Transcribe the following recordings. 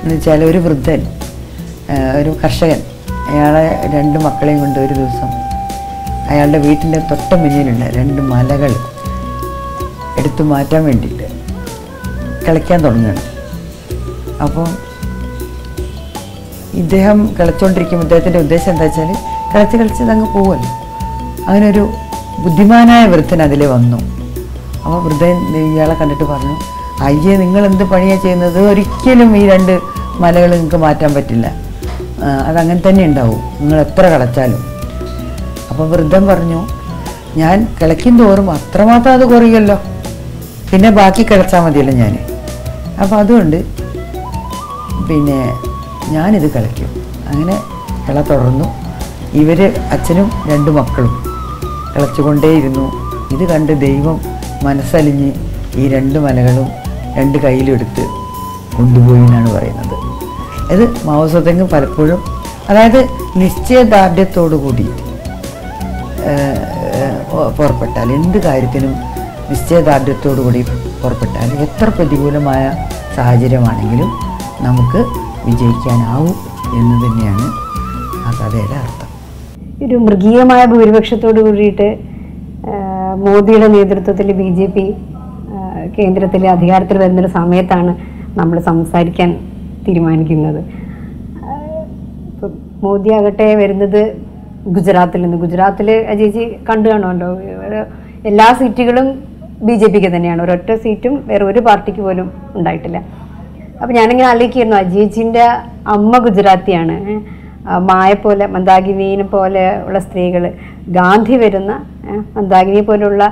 എന്ന് വെച്ചാൽ ഒരു വൃദ്ധൻ, ഒരു കർഷകൻ, അയാളെ 2 മക്കളെയും കൊണ്ട് ഒരു ദിവസം അയാളുടെ വീട്ടിൻ്റെ തൊട്ട മുന്നിലുള്ള 2 മലകൾ എടുത്തു മാറ്റാൻ വേണ്ടിയിട്ട് കിളയ്ക്കാൻ തുടങ്ങുകയാണ്. അപ്പോൾ ഇദ്ദേഹം കിളച്ചുകൊണ്ടിരിക്കുമ്പോൾ ഇദ്ദേഹത്തിൻ്റെ ഉദ്ദേശം എന്താ വെച്ചാൽ കിളച്ചത് അങ്ങ് പോകുമല്ലോ. അങ്ങനെ ഒരു ബുദ്ധിമാനായ വൃദ്ധൻ അതിൽ വന്നു. അപ്പോൾ വൃദ്ധൻ ഇയാളെ കണ്ടിട്ട് പറഞ്ഞു, അയ്യേ നിങ്ങൾ എന്ത് പണിയാണ് ചെയ്യുന്നത്, ഒരിക്കലും ഈ 2 മലകൾ നിങ്ങൾക്ക് മാറ്റാൻ പറ്റില്ല, അതങ്ങനെ തന്നെ ഉണ്ടാവും നിങ്ങൾ എത്ര കിളച്ചാലും. അപ്പോൾ വൃദ്ധൻ പറഞ്ഞു, ഞാൻ കിളയ്ക്കും തോറും അത്രമാത്രം അത് കുറയുമല്ലോ, പിന്നെ ബാക്കി കിളച്ചാൽ മതിയല്ലോ ഞാൻ. അപ്പോൾ അതുകൊണ്ട് പിന്നെ ഞാനിത് കിളയ്ക്കും. അങ്ങനെ കിള തുടർന്നു. ഇവർ അച്ഛനും 2 മക്കളും കിളച്ചുകൊണ്ടേയിരുന്നു. ഇത് കണ്ട് ദൈവം മനസ്സലിഞ്ഞ് ഈ 2 മലകളും 2 കയ്യിലെടുത്ത് കൊണ്ടുപോയി എന്നാണ് പറയുന്നത്. ഇത് മാവോ സേതുങ് പലപ്പോഴും, അതായത് നിശ്ചയദാർഢ്യത്തോടു കൂടി പുറപ്പെട്ടാൽ, എന്ത് കാര്യത്തിനും നിശ്ചയദാർഢ്യത്തോടു കൂടി പുറപ്പെട്ടാൽ എത്ര പ്രതികൂലമായ സാഹചര്യമാണെങ്കിലും നമുക്ക് വിജയിക്കാനാവും എന്ന് തന്നെയാണ് ആ കഥയുടെ അർത്ഥം. ഒരു മൃഗീയമായ ഭൂരിപക്ഷത്തോട് കൂടിയിട്ട് മോദിയുടെ നേതൃത്വത്തിൽ BJP കേന്ദ്രത്തിൽ അധികാരത്തിൽ വരുന്നൊരു സമയത്താണ് നമ്മൾ സംസാരിക്കാൻ തീരുമാനിക്കുന്നത്. ഇപ്പം മോദി ആകട്ടെ വരുന്നത് ഗുജറാത്തിൽ നിന്ന്. ഗുജറാത്തിൽ അജയ്ജി കണ്ടു കാണുമല്ലോ, എല്ലാ സീറ്റുകളും BJPക്ക് തന്നെയാണ്, ഒരൊറ്റ സീറ്റും വേറെ ഒരു പാർട്ടിക്ക് പോലും ഉണ്ടായിട്ടില്ല. അപ്പം ഞാനിങ്ങനെ ആലോചിക്കുന്നു, അജയ്ജിൻ്റെ അമ്മ ഗുജറാത്തിയാണ്. മായ പോലെ, മന്ദാകിനിയെ പോലെ ഉള്ള സ്ത്രീകൾ, ഗാന്ധി വരുന്ന, മന്ദാകിനിയെ പോലുള്ള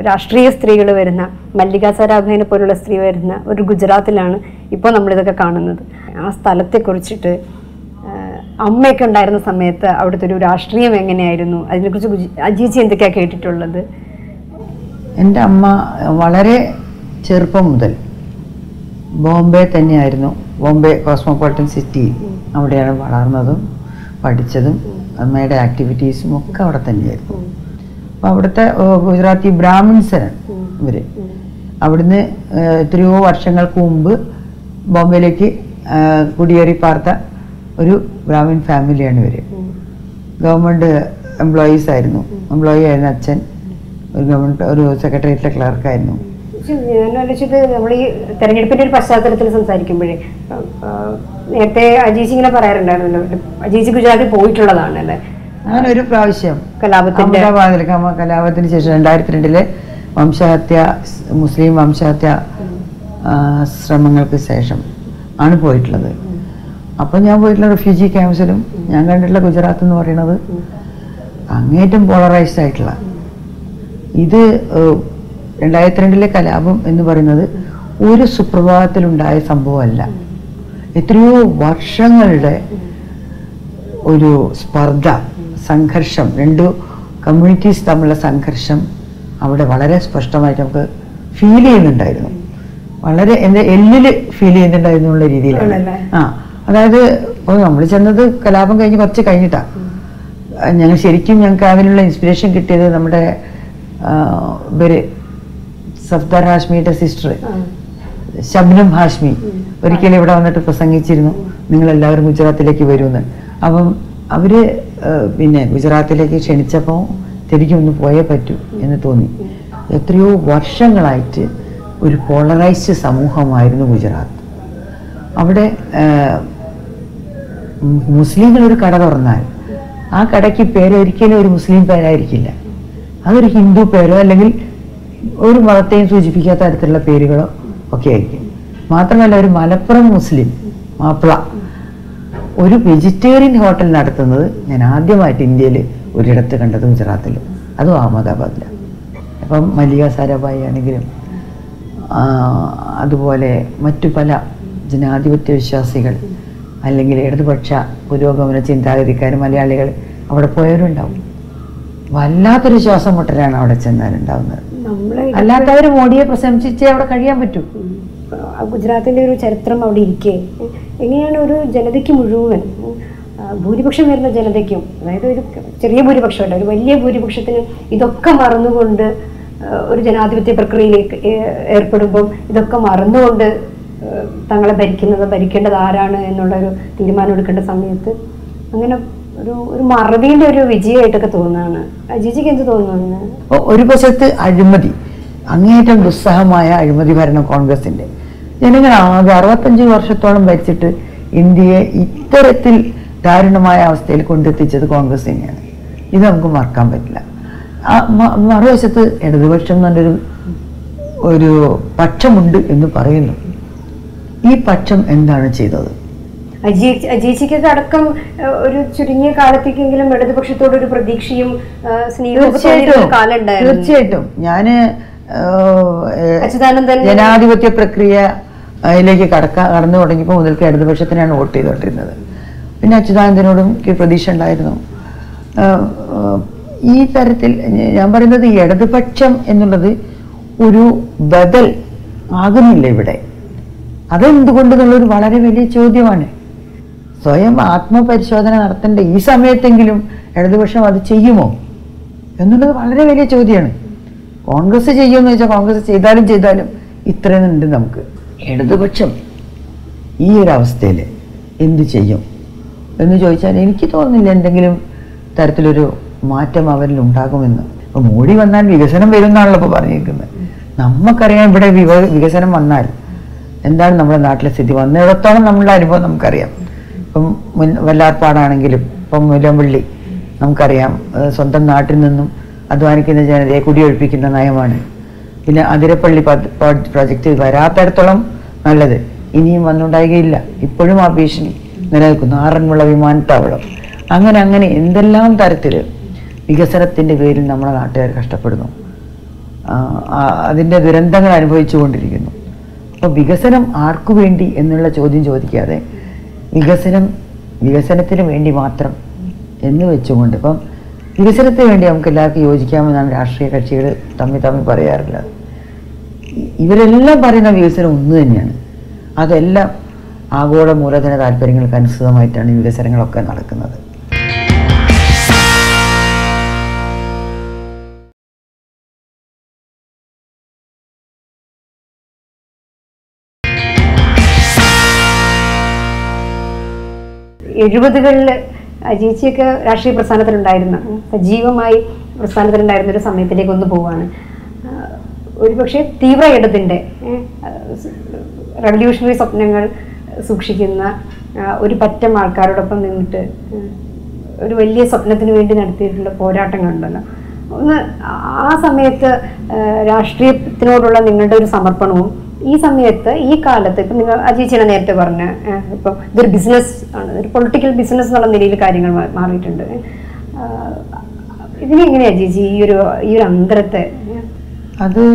രാഷ്ട്രീയ സ്ത്രീകൾ വരുന്ന, മല്ലിക സരാഭായിനെ പോലുള്ള സ്ത്രീ വരുന്ന ഒരു ഗുജറാത്തിലാണ് ഇപ്പോൾ നമ്മളിതൊക്കെ കാണുന്നത്. ആ സ്ഥലത്തെക്കുറിച്ചിട്ട് അമ്മയൊക്കെ ഉണ്ടായിരുന്ന സമയത്ത് അവിടുത്തെ ഒരു രാഷ്ട്രീയം എങ്ങനെയായിരുന്നു, അതിനെക്കുറിച്ച് അജയ്ജി എന്തൊക്കെയാണ് കേട്ടിട്ടുള്ളത്? എൻ്റെ അമ്മ വളരെ ചെറുപ്പം മുതൽ ബോംബെ തന്നെയായിരുന്നു, ബോംബെ കോസ്മോപോളിറ്റൻ സിറ്റി, അവിടെയാണ് വളർന്നതും പഠിച്ചതും. അമ്മയുടെ ആക്ടിവിറ്റീസും ഒക്കെ അവിടെ തന്നെയായിരുന്നു. അപ്പോൾ അവിടുത്തെ ഗുജറാത്തി ബ്രാഹ്മിൻസാണ് ഇവർ. അവിടുന്ന് എത്രയോ വർഷങ്ങൾക്ക് മുമ്പ് ബോംബെയിലേക്ക് കുടിയേറി പാർത്ത ഒരു ബ്രാഹ്മിൻ ഫാമിലിയാണ് ഇവർ. ഗവൺമെൻറ് എംപ്ലോയി ആയിരുന്നു അച്ഛൻ. ഒരു ഗവൺമെൻറ് ഒരു സെക്രട്ടേറിയറ്റിലെ ക്ലർക്കായിരുന്നു. ഞാൻ ആലോചിച്ചിട്ട് നമ്മൾ ഈ തെരഞ്ഞെടുപ്പിൻ്റെ ഒരു പശ്ചാത്തലത്തിൽ സംസാരിക്കുമ്പോഴേ, നേരത്തെ അജയ്ജി ഇങ്ങനെ പറയാറുണ്ടായിരുന്നല്ലോ, അജയ്ജി ഗുജറാത്തിൽ പോയിട്ടുള്ളതാണ് അല്ലേ? അങ്ങനെ ഒരു പ്രാവശ്യം കലാപത്തിന് ശേഷം 2002 വംശഹത്യ, മുസ്ലിം വംശഹത്യ ശ്രമങ്ങൾക്ക് ശേഷം ആണ് പോയിട്ടുള്ളത്. അപ്പം ഞാൻ പോയിട്ടുള്ള റെഫ്യൂജി ക്യാമ്പ്സിലും ഞാൻ കണ്ടിട്ടുള്ള ഗുജറാത്ത് എന്ന് പറയുന്നത് അങ്ങേറ്റം പോളറൈസ്ഡ് ആയിട്ടുള്ള, ഇത് 2002 കലാപം എന്ന് പറയുന്നത് ഒരു സുപ്രഭാതത്തിലുണ്ടായ സംഭവമല്ല. എത്രയോ വർഷങ്ങളുടെ ഒരു സ്പർദ്ധ, സംഘർഷം, 2 കമ്മ്യൂണിറ്റീസ് തമ്മിലുള്ള സംഘർഷം അവിടെ വളരെ സ്പഷ്ടമായിട്ട് നമുക്ക് ഫീൽ ചെയ്യുന്നുണ്ടായിരുന്നു. വളരെ എൻ്റെ എല്ലിൽ ഫീൽ ചെയ്യുന്നുണ്ടായിരുന്നു എന്നുള്ള രീതിയിലാണ്. അതായത് ഇപ്പോൾ നമ്മൾ ചെന്നത് കലാപം കഴിഞ്ഞ് കുറച്ച് കഴിഞ്ഞിട്ടാണ്. ഞങ്ങൾക്ക് അതിനുള്ള ഇൻസ്പിറേഷൻ കിട്ടിയത് നമ്മുടെ ഇവര് സഫ്ദർ ഹാഷ്മിയുടെ സിസ്റ്റർ ശബ്നം ഹാഷ്മി ഒരിക്കലും ഇവിടെ വന്നിട്ട് പ്രസംഗിച്ചിരുന്നു, നിങ്ങളെല്ലാവരും ഗുജറാത്തിലേക്ക് വരുമെന്ന്. അപ്പം അവര് പിന്നെ ഗുജറാത്തിലേക്ക് ക്ഷണിച്ചപ്പോൾ ശരിക്കും ഒന്ന് പോയേ പറ്റൂ എന്ന് തോന്നി. എത്രയോ വർഷങ്ങളായിട്ട് ഒരു പോളറൈസ്ഡ് സമൂഹമായിരുന്നു ഗുജറാത്ത്. അവിടെ മുസ്ലിങ്ങൾ ഒരു കട തുറന്നാൽ ആ കടയ്ക്ക് പേര് ഒരിക്കലും ഒരു മുസ്ലിം പേരായിരിക്കില്ല, അതൊരു ഹിന്ദു പേരോ അല്ലെങ്കിൽ ഒരു മതത്തെയും സൂചിപ്പിക്കാത്ത തരത്തിലുള്ള പേരുകളോ ഒക്കെ ആയിരിക്കും. മാത്രമല്ല ഒരു മലപ്പുറം മുസ്ലിം മാപ്പിള ഒരു വെജിറ്റേറിയൻ ഹോട്ടൽ നടത്തുന്നത് ഞാൻ ആദ്യമായിട്ട് ഇന്ത്യയിൽ ഒരിടത്ത് കണ്ടത് ഗുജറാത്തിൽ, അതും അഹമ്മദാബാദിലാണ്. അപ്പം മല്ലിക സാരാഭായി ആണെങ്കിലും അതുപോലെ മറ്റു പല ജനാധിപത്യ വിശ്വാസികൾ അല്ലെങ്കിൽ ഇടതുപക്ഷ പുരോഗമന ചിന്താഗതിക്കാർ മലയാളികൾ അവിടെ പോയവരുണ്ടാവും. വല്ലാത്തൊരു ശ്വാസം മുട്ടലാണ് അവിടെ ചെന്നാലുണ്ടാവുന്നത്. അല്ലാത്തവർ മോഡിയെ പ്രശംസിച്ചേ അവിടെ കഴിയാൻ പറ്റൂ. ഗുജറാത്തിൻ്റെ ഒരു ചരിത്രം അവിടെ ഇരിക്കെ എങ്ങനെയാണ് ഒരു ജനതയ്ക്ക് മുഴുവൻ, ഭൂരിപക്ഷം വരുന്ന ജനതയ്ക്കും, അതായത് ഒരു ചെറിയ ഭൂരിപക്ഷമല്ല ഒരു വലിയ ഭൂരിപക്ഷത്തിന് ഇതൊക്കെ മറന്നുകൊണ്ട് ഒരു ജനാധിപത്യ പ്രക്രിയയിലേക്ക് ഏർപ്പെടുമ്പം ഇതൊക്കെ മറന്നുകൊണ്ട് തങ്ങളെ ഭരിക്കേണ്ടത് ആരാണ് എന്നുള്ളൊരു തീരുമാനം എടുക്കേണ്ട സമയത്ത് അങ്ങനെ ഒരു മറവിയുടെ ഒരു വിജയമായിട്ടൊക്കെ തോന്നുകയാണ്. ജിജിക്ക് എന്ത് തോന്നുന്നു? ഒരു വശത്ത് അഴിമതി, അങ്ങേയറ്റം ദുസ്സഹമായ അഴിമതി ഭരണം കോൺഗ്രസിന്റെ. ജനങ്ങൾ ആകെ 65 വർഷത്തോളം ഭരിച്ചിട്ട് ഇന്ത്യയെ ഇത്തരത്തിൽ ദാരുണമായ അവസ്ഥയിൽ കൊണ്ടെത്തിച്ചത് കോൺഗ്രസ് തന്നെയാണ്. ഇത് നമുക്ക് മറക്കാൻ പറ്റില്ല. മറുവശത്ത് ഇടതുപക്ഷം ഒരു പക്ഷമുണ്ട് എന്ന് പറയുന്നു. ഈ പക്ഷം എന്താണ് ചെയ്തത്? അജീച്ചിക്കൊക്കെ അടക്കം ഒരു ചുരുങ്ങിയ കാലത്തേക്കെങ്കിലും ഇടതുപക്ഷത്തോട് ഒരു പ്രതീക്ഷയും സ്നേഹവും തീർച്ചയായിട്ടും. ഞാന് ജനാധിപത്യ പ്രക്രിയയിലേക്ക് കടന്നു തുടങ്ങിയപ്പോൾ മുതൽക്ക് ഇടതുപക്ഷത്തിനാണ് വോട്ട് ചെയ്തുകൊണ്ടിരുന്നത്. പിന്നെ അച്യുതാനന്ദനോടും പ്രതീക്ഷ ഉണ്ടായിരുന്നു. ഈ തരത്തിൽ ഞാൻ പറയുന്നത് ഇടതുപക്ഷം എന്നുള്ളത് ഒരു ബദൽ ആകുന്നില്ല ഇവിടെ. അതെന്തുകൊണ്ടെന്നുള്ളൊരു വളരെ വലിയ ചോദ്യമാണ്. സ്വയം ആത്മപരിശോധന നടത്തേണ്ട ഈ സമയത്തെങ്കിലും ഇടതുപക്ഷം അത് ചെയ്യുമോ എന്നുള്ളത് വളരെ വലിയ ചോദ്യമാണ്. കോൺഗ്രസ് ചെയ്യുമെന്ന് വെച്ചാൽ കോൺഗ്രസ് ചെയ്താലും ഇത്രയും ഉണ്ട് നമുക്ക്. ഇടതുപക്ഷം ഈ ഒരു അവസ്ഥയിൽ എന്ത് ചെയ്യും എന്ന് ചോദിച്ചാൽ എനിക്ക് തോന്നുന്നില്ല എന്തെങ്കിലും തരത്തിലൊരു മാറ്റം അവരിൽ ഉണ്ടാകുമെന്ന്. ഇപ്പൊ മോഡി വന്നാൽ വികസനം വരുമെന്നാണല്ലോ ഇപ്പോൾ പറഞ്ഞിരിക്കുന്നത്. നമുക്കറിയാം ഇവിടെ വികസനം വന്നാൽ എന്താണ് നമ്മുടെ നാട്ടിലെ സ്ഥിതി. വന്നിടത്തോളം നമ്മളുടെ അനുഭവം നമുക്കറിയാം. ഇപ്പം വല്ലാർപ്പാടാണെങ്കിലും ഇപ്പം മുല്ലമ്പള്ളി നമുക്കറിയാം, സ്വന്തം നാട്ടിൽ നിന്നും അധ്വാനിക്കുന്ന ജനതയെ കുടിയൊഴിപ്പിക്കുന്ന നയമാണ്. പിന്നെ അതിരപ്പള്ളി പ്രോജക്റ്റ് വരാത്തിടത്തോളം നല്ലത്, ഇനിയും വന്നുണ്ടാകുകയില്ല. ഇപ്പോഴും ആ ഭീഷണി നിലനിൽക്കുന്നു. ആറന്മുള വിമാനത്താവളം, അങ്ങനെ എന്തെല്ലാം തരത്തിൽ വികസനത്തിൻ്റെ പേരിൽ നമ്മുടെ നാട്ടുകാർ കഷ്ടപ്പെടുന്നു, അതിൻ്റെ ദുരന്തങ്ങൾ അനുഭവിച്ചു കൊണ്ടിരിക്കുന്നു. അപ്പോൾ വികസനം ആർക്കു വേണ്ടി എന്നുള്ള ചോദ്യം ചോദിക്കാതെ വികസനത്തിന് വേണ്ടി മാത്രം എന്ന് വെച്ചുകൊണ്ട്, ഇപ്പം വികസനത്തിന് വേണ്ടി നമുക്ക് എല്ലാവർക്കും യോജിക്കാമെന്നാണ് രാഷ്ട്രീയ കക്ഷികൾ തമ്മിൽ പറയാറുള്ളത്. ഇവരെല്ലാം പറയുന്ന വികസനം ഒന്ന് തന്നെയാണ്. അതെല്ലാം ആഗോള മൂലധന താല്പര്യങ്ങൾക്ക് അനുസൃതമായിട്ടാണ് ഈ വികസനങ്ങളൊക്കെ നടക്കുന്നത്. എഴുപതുകളില് അജീച്ചിയൊക്കെ രാഷ്ട്രീയ പ്രസ്ഥാനത്തിലുണ്ടായിരുന്ന, സജീവമായി പ്രസ്ഥാനത്തിലുണ്ടായിരുന്ന ഒരു സമയത്തിലേക്ക് ഒന്ന് പോവാണ്. ഒരുപക്ഷെ തീവ്ര ഇടതിൻ്റെ റവല്യൂഷണറി സ്വപ്നങ്ങൾ സൂക്ഷിക്കുന്ന ഒരു പറ്റം ആൾക്കാരോടൊപ്പം നിന്നിട്ട് ഒരു വലിയ സ്വപ്നത്തിന് വേണ്ടി നടത്തിയിട്ടുള്ള പോരാട്ടങ്ങളുണ്ടല്ലോ. ഒന്ന് ആ സമയത്ത് രാഷ്ട്രീയത്തിനോടുള്ള നിങ്ങളുടെ ഒരു സമർപ്പണവും ഈ സമയത്ത് ഈ കാലത്ത് ഇപ്പം നിങ്ങൾ അജീച്ചിനെ നേരത്തെ പറഞ്ഞ ഇപ്പം ഇതൊരു ബിസിനസ് ആണ്, ഒരു പൊളിറ്റിക്കൽ ബിസിനസ് എന്നുള്ള നിലയിൽ കാര്യങ്ങൾ മാറിയിട്ടുണ്ട്. ഇതിനെങ്ങനെയാ അജീച്ചി ഈ ഒരു അന്തരത്തെ? അത്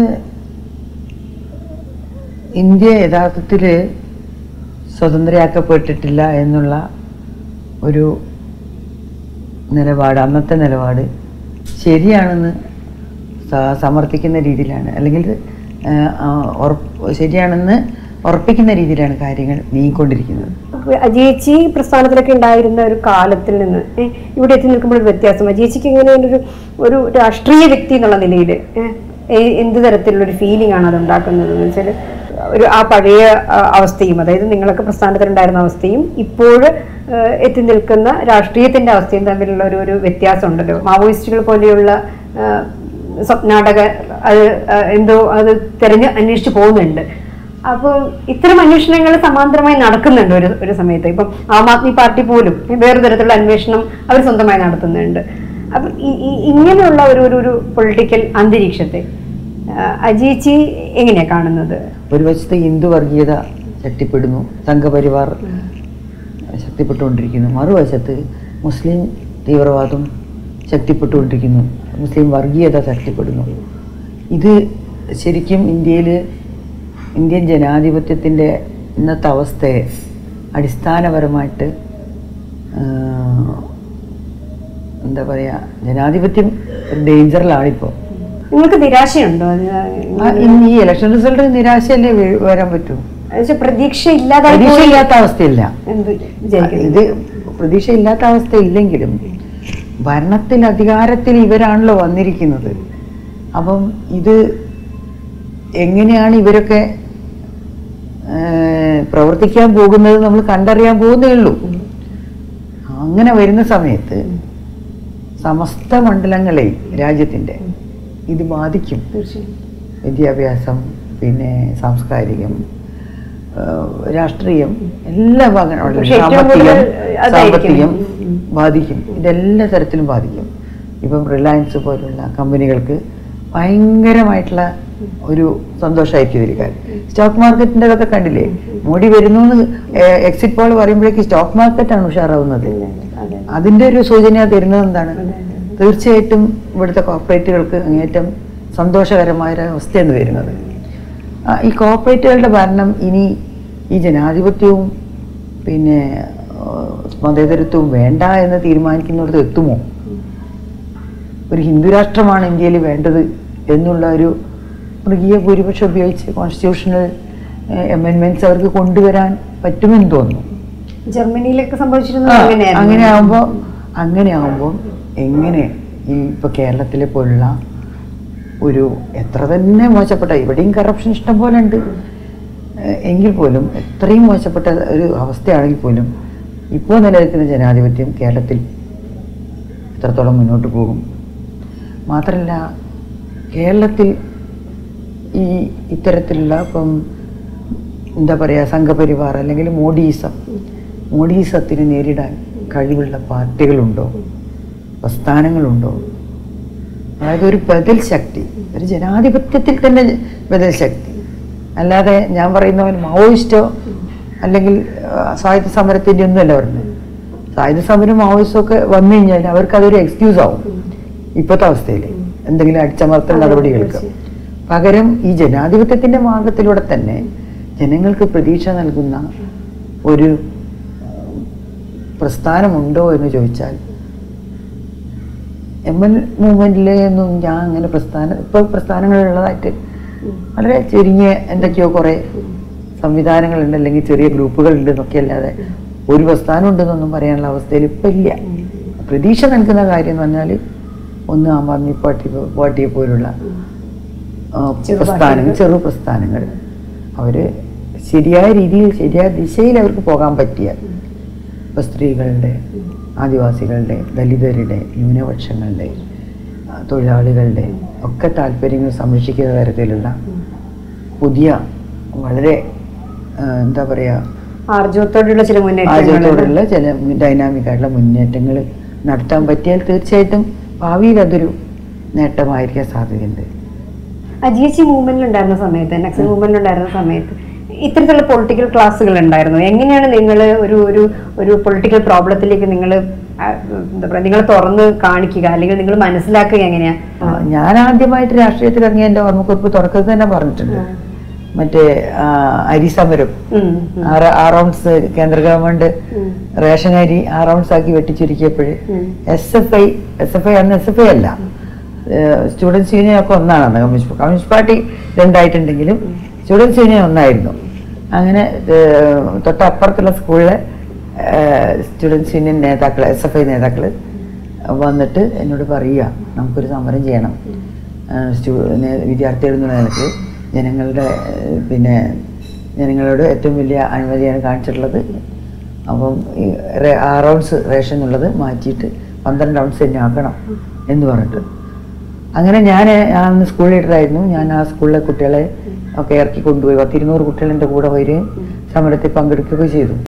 ഇന്ത്യ യഥാർത്ഥത്തിൽ സ്വതന്ത്രയാക്കപ്പെട്ടിട്ടില്ല എന്നുള്ള ഒരു നിലപാട്, അന്നത്തെ നിലപാട് ശരിയാണെന്ന് സമർത്ഥിക്കുന്ന രീതിയിലാണ്, അല്ലെങ്കിൽ ശരിയാണെന്ന് ഉറപ്പിക്കുന്ന രീതിയിലാണ് കാര്യങ്ങൾ നീങ്ങിക്കൊണ്ടിരിക്കുന്നത്. അജീച്ചി പ്രസ്ഥാനത്തിലൊക്കെ ഉണ്ടായിരുന്ന ഒരു കാലത്തിൽ നിന്ന് ഇവിടെ എത്തി നിൽക്കുമ്പോൾ ഒരു വ്യത്യാസം. അജീച്ചിക്ക് ഇങ്ങനെ ഒരു രാഷ്ട്രീയ വ്യക്തി എന്നുള്ള നിലയിൽ എന്ത് തരത്തിലുള്ളൊരു ഫീലിംഗ് ആണ് അത് ഉണ്ടാക്കുന്നത് എന്ന് വെച്ചാൽ, ആ പഴയ അവസ്ഥയും, അതായത് നിങ്ങളൊക്കെ പ്രസ്ഥാനത്തിലുണ്ടായിരുന്ന അവസ്ഥയും ഇപ്പോൾ എത്തി നിൽക്കുന്ന രാഷ്ട്രീയത്തിന്റെ അവസ്ഥയും തമ്മിലുള്ള ഒരു വ്യത്യാസം ഉണ്ടല്ലോ. മാവോയിസ്റ്റുകൾ പോലെയുള്ള സ്വപ്നാടക അത് അന്വേഷിച്ച് പോകുന്നുണ്ട്. അപ്പോൾ ഇത്തരം അന്വേഷണങ്ങൾ സമാന്തരമായി നടക്കുന്നുണ്ട് ഒരു സമയത്ത്. ഇപ്പം ആം ആദ്മി പാർട്ടി പോലും വേറെ തരത്തിലുള്ള അന്വേഷണം അവർ സ്വന്തമായി നടത്തുന്നുണ്ട്. അപ്പം ഇങ്ങനെയുള്ള ഒരു പൊളിറ്റിക്കൽ അന്തരീക്ഷത്തെ അജീച്ചി എങ്ങനെയാ കാണുന്നത്? ഒരു വശത്ത് ഹിന്ദു വർഗീയത ശക്തിപ്പെടുന്നു, സംഘപരിവാർ ശക്തിപ്പെട്ടുകൊണ്ടിരിക്കുന്നു. മറുവശത്ത് മുസ്ലിം തീവ്രവാദം ശക്തിപ്പെട്ടുകൊണ്ടിരിക്കുന്നു, മുസ്ലിം വർഗീയത ശക്തിപ്പെടുന്നു. ഇത് ശരിക്കും ഇന്ത്യൻ ജനാധിപത്യത്തിൻ്റെ ഇന്നത്തെ അവസ്ഥയെ അടിസ്ഥാനപരമായിട്ട് എന്താ പറയുക, ജനാധിപത്യം ഒരു ഡേഞ്ചറിലാണിപ്പോൾ. നിങ്ങൾക്ക് നിരാശയുണ്ടോ? ഈ ഇലക്ഷൻ റിസൾട്ട് നിരാശയല്ലേ വരാൻ പറ്റൂ? പ്രതീക്ഷയില്ലാത്ത അവസ്ഥയില്ല. ഇത് പ്രതീക്ഷയില്ലാത്ത അവസ്ഥയില്ലെങ്കിലും ഭരണത്തിൽ അധികാരത്തിൽ ഇവരാണല്ലോ വന്നിരിക്കുന്നത്. അപ്പം ഇത് എങ്ങനെയാണ് ഇവരൊക്കെ പ്രവർത്തിക്കാൻ പോകുന്നത് നമ്മൾ കണ്ടറിയാൻ പോകുന്നേ ഉള്ളൂ. അങ്ങനെ വരുന്ന സമയത്ത് സമസ്ത മണ്ഡലങ്ങളെയും രാജ്യത്തിൻ്റെ ഇത് ബാധിക്കും. വിദ്യാഭ്യാസം, പിന്നെ സാംസ്കാരികം, രാഷ്ട്രീയം, എല്ലാ ഭാഗങ്ങളും, സാമ്പത്തികം ബാധിക്കും. ഇതെല്ലാ തരത്തിലും ബാധിക്കും. ഇപ്പം റിലയൻസ് പോലുള്ള കമ്പനികൾക്ക് ഭയങ്കരമായിട്ടുള്ള ഒരു സന്തോഷമായിരിക്കും ഇതിരിക്കാൻ. സ്റ്റോക്ക് മാർക്കറ്റിൻ്റെ അതൊക്കെ കണ്ടില്ലേ, മോഡി വരുന്നു എന്ന് എക്സിറ്റ് പോൾ പറയുമ്പോഴേക്ക് സ്റ്റോക്ക് മാർക്കറ്റാണ് ഉഷാറാവുന്നത്. അതിൻ്റെ ഒരു സൂചന തരുന്നത് എന്താണ്? തീർച്ചയായിട്ടും ഇവിടുത്തെ കോർപ്പറേറ്റുകൾക്ക് അങ്ങേറ്റം സന്തോഷകരമായ ഒരു അവസ്ഥയാണ് വരുന്നത്. ഈ കോർപ്പറേറ്റുകളുടെ ഭരണം ഇനി ഈ ജനാധിപത്യവും പിന്നെ മതേതരത്വവും വേണ്ട എന്ന് തീരുമാനിക്കുന്നിടത്ത് എത്തുമോ? ഒരു ഹിന്ദു രാഷ്ട്രമാണ് ഇന്ത്യയിൽ വേണ്ടത് എന്നുള്ള ഒരു മൃഗീയ ഭൂരിപക്ഷം ഉപയോഗിച്ച് കോൺസ്റ്റിറ്റ്യൂഷണൽ അമെൻമെന്റ്സ് അവർക്ക് കൊണ്ടുവരാൻ പറ്റുമെന്ന് തോന്നുന്നു. ജർമ്മനിയിലൊക്കെ സംഭവിച്ചിരുന്നു. അങ്ങനെ ആവുമ്പോൾ എങ്ങനെ ഈ ഇപ്പോൾ കേരളത്തിലെ പോലുള്ള ഒരു എത്ര തന്നെ മോശപ്പെട്ട, ഇവിടെയും കറപ്ഷൻ ഇഷ്ടം പോലെ ഉണ്ട്, എങ്കിൽ പോലും എത്രയും മോശപ്പെട്ട ഒരു അവസ്ഥയാണെങ്കിൽ പോലും ഇപ്പോൾ നിലനിൽക്കുന്ന ജനാധിപത്യം കേരളത്തിൽ എത്രത്തോളം മുന്നോട്ട് പോകും? മാത്രമല്ല, കേരളത്തിൽ ഈ ഇത്തരത്തിലുള്ള ഇപ്പം എന്താ പറയുക, സംഘപരിവാർ അല്ലെങ്കിൽ മോഡീസത്തിന് നേരിടാൻ കഴിവുള്ള പാർട്ടികളുണ്ടോ, പ്രസ്ഥാനങ്ങളുണ്ടോ? അതായത് ഒരു ബദൽ ശക്തി, ഒരു ജനാധിപത്യത്തിൽ തന്നെ ബദൽ ശക്തി, അല്ലാതെ ഞാൻ പറയുന്ന പോലെ മാവോയിസ്റ്റോ അല്ലെങ്കിൽ സായുധ സമരത്തിൻ്റെ ഒന്നുമല്ല പറഞ്ഞത്. സായുധ സമരം മാവോയിസ്റ്റോ ഒക്കെ വന്നു കഴിഞ്ഞാൽ അവർക്കതൊരു എക്സ്ക്യൂസ് ആവും ഇപ്പോഴത്തെ അവസ്ഥയിൽ എന്തെങ്കിലും അടിച്ചമർത്തൽ നടപടികൾക്ക്. പകരം ഈ ജനാധിപത്യത്തിൻ്റെ മാർഗത്തിലൂടെ തന്നെ ജനങ്ങൾക്ക് പ്രതീക്ഷ നൽകുന്ന ഒരു പ്രസ്ഥാനമുണ്ടോ എന്ന് ചോദിച്ചാൽ MN മൂവ്മെൻറ്റിലൊന്നും ഞാൻ അങ്ങനെ പ്രസ്ഥാനങ്ങളുള്ളതായിട്ട് വളരെ ചുരുങ്ങിയ എന്തൊക്കെയോ കുറേ സംവിധാനങ്ങളുണ്ട്, അല്ലെങ്കിൽ ചെറിയ ഗ്രൂപ്പുകളുണ്ട് എന്നൊക്കെ അല്ലാതെ ഒരു പ്രസ്ഥാനം ഉണ്ടെന്നൊന്നും പറയാനുള്ള അവസ്ഥയിൽ ഇപ്പം ഇല്ല. പ്രതീക്ഷ നൽകുന്ന കാര്യം എന്ന് പറഞ്ഞാൽ ഒന്ന് ആം ആദ്മി പാർട്ടിയെ പോലുള്ള ചെറു പ്രസ്ഥാനങ്ങൾ അവർ ശരിയായ രീതിയിൽ ശരിയായ ദിശയിൽ അവർക്ക് പോകാൻ പറ്റിയ, ഇപ്പോൾ സ്ത്രീകളുടെ, ആദിവാസികളുടെ, ദലിതരുടെ, ന്യൂനപക്ഷങ്ങളുടെ, തൊഴിലാളികളുടെ ഒക്കെ താല്പര്യങ്ങൾ സംരക്ഷിക്കുന്ന തരത്തിലുള്ള പുതിയ വളരെ എന്താ പറയുക ആർജവത്തോടുള്ള ചില ഡൈനാമിക് ആയിട്ടുള്ള മുന്നേറ്റങ്ങൾ നടത്താൻ പറ്റിയാൽ തീർച്ചയായിട്ടും ഭാവിയിൽ അതൊരു നേട്ടമായിരിക്കാൻ സാധ്യതയുണ്ട്. GHC മൂവ്മെന്റിലുണ്ടായിരുന്ന സമയത്ത്, നക്സൽ മൂവ്മെന്റിലുണ്ടായിരുന്ന സമയത്ത് ഇത്തരത്തിലുള്ള പൊളിറ്റിക്കൽ ക്ലാസ്സുകൾ ഉണ്ടായിരുന്നു. എങ്ങനെയാണ് നിങ്ങൾ ഒരു പൊളിറ്റിക്കൽ പ്രോബ്ലത്തിലേക്ക് നിങ്ങൾ എന്താ പറയുക, നിങ്ങൾ തുറന്ന് കാണിക്കുക അല്ലെങ്കിൽ നിങ്ങൾ മനസ്സിലാക്കുക എങ്ങനെയാ? ഞാൻ ആദ്യമായിട്ട് രാഷ്ട്രീയത്തിൽ ഇറങ്ങിയ എൻ്റെ ഓർമ്മക്കുറിപ്പ് തുടക്കത്തിൽ തന്നെ പറഞ്ഞിട്ടുണ്ട്. മറ്റേ അരിസമരം 6 ounce കേന്ദ്ര ഗവൺമെന്റ് റേഷൻ അരി 6 ounce ആക്കി വെട്ടിച്ചുരുക്കിയപ്പോഴ് SFI അന്ന് SFI അല്ല, സ്റ്റുഡൻസ് യൂണിയൻ ഒക്കെ ഒന്നാണ് അന്ന്. കമ്മ്യൂണിസ്റ്റ് പാർട്ടി രണ്ടായിട്ടുണ്ടെങ്കിലും സ്റ്റുഡൻസ് യൂണിയൻ ഒന്നായിരുന്നു. അങ്ങനെ തൊട്ടപ്പുറത്തുള്ള സ്കൂളിലെ സ്റ്റുഡൻസ് യൂണിയൻ നേതാക്കൾ, SFI നേതാക്കൾ വന്നിട്ട് എന്നോട് പറയുക, നമുക്കൊരു സമരം ചെയ്യണം, വിദ്യാർത്ഥികൾ എന്നുള്ള നിലയ്ക്ക് ജനങ്ങളോട് ഏറ്റവും വലിയ അനുമതിയാണ് കാണിച്ചിട്ടുള്ളത്. അപ്പം ഈ 6 ounce റേഷൻ എന്നുള്ളത് മാറ്റിയിട്ട് 12 ounce തന്നെ ആക്കണം എന്ന് പറഞ്ഞിട്ട്, അങ്ങനെ ഞാൻ അന്ന് സ്കൂൾ ലീഡറായിരുന്നു. ഞാൻ ആ സ്കൂളിലെ കുട്ടികളെ ഒക്കെ ഇറക്കി കൊണ്ടുപോയി 200 കുട്ടികൾ എൻ്റെ കൂടെ വരികയും സമരത്തിൽ പങ്കെടുക്കുകയൊക്കെ ചെയ്തു.